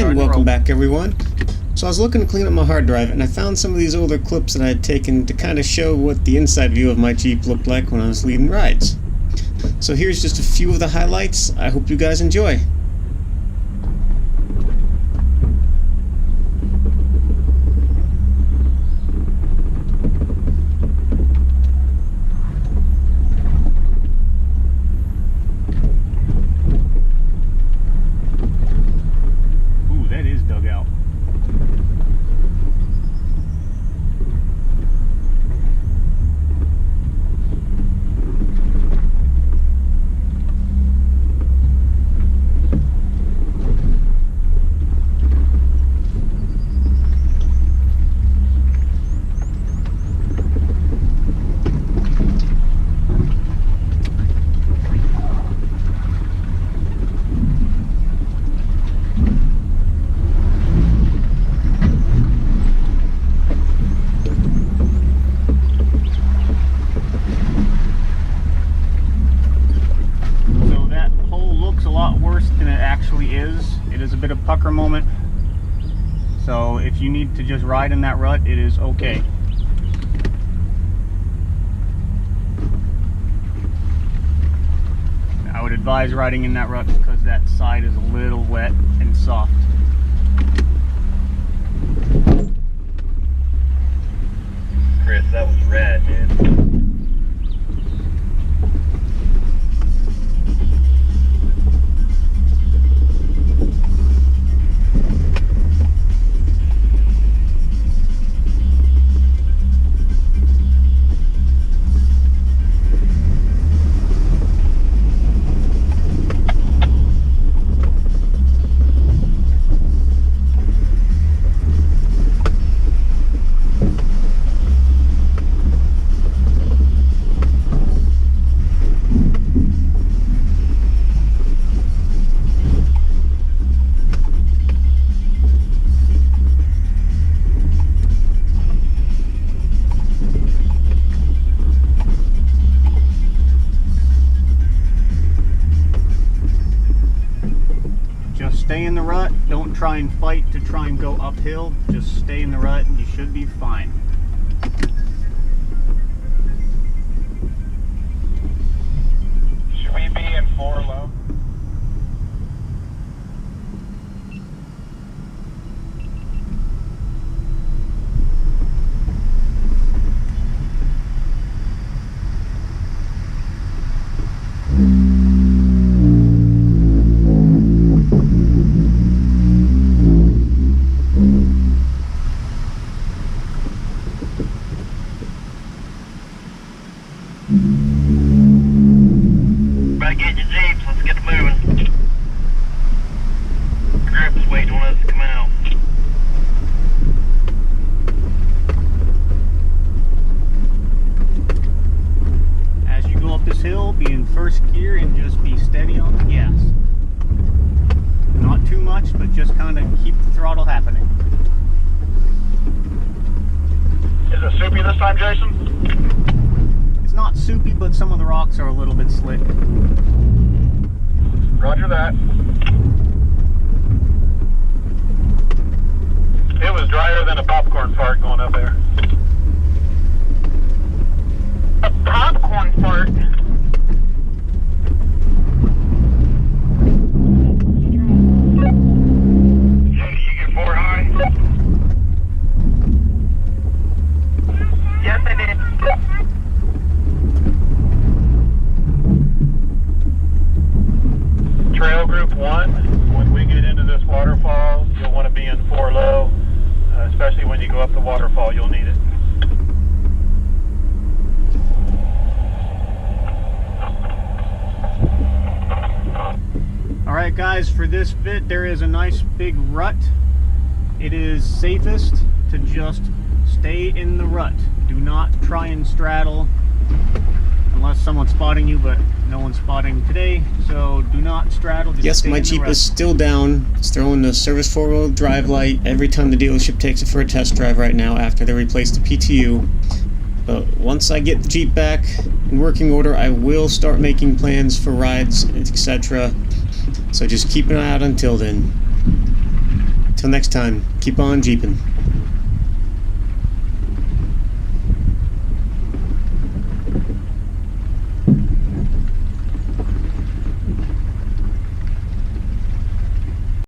And welcome back, everyone. So I was looking to clean up my hard drive, and I found some of these older clips that I had taken to kind of show what the inside view of my Jeep looked like when I was leading rides. So here's just a few of the highlights. I hope you guys enjoy. It is a bit of pucker moment, so if you need to just ride in that rut, it is okay. I would advise riding in that rut because that side is a little wet and soft. Chris, that was rad, dude. Stay in the rut. Don't try and fight to try and go uphill. Just stay in the rut and you should be fine. Should we be in 4 low? Better get your Jeeps, let's get moving. The group is waiting on us to come out. As you go up this hill, be in first gear and just be steady on the gas. Not too much, but just kind of keep the throttle happening. Is it soupy this time, Jason? It's not soupy, but some of the rocks are a little bit slick. Roger that. It was drier than a popcorn fart going up there. A popcorn fart? Did you get 4 high? Yes, I did. Trail Group 1, when we get into this waterfall, you'll want to be in 4 low, especially when you go up the waterfall, you'll need it. Alright guys, for this bit there is a nice big rut. It is safest to just stay in the rut. Do not try and straddle unless someone's spotting you, but no one's spotting today, so do not straddle. Just yes, my Jeep is still down. It's throwing the service 4-wheel drive light every time the dealership takes it for a test drive right now after they replace the PTU. But once I get the Jeep back in working order, I will start making plans for rides, etc. So just keep an eye out until then. Till next time, keep on jeeping.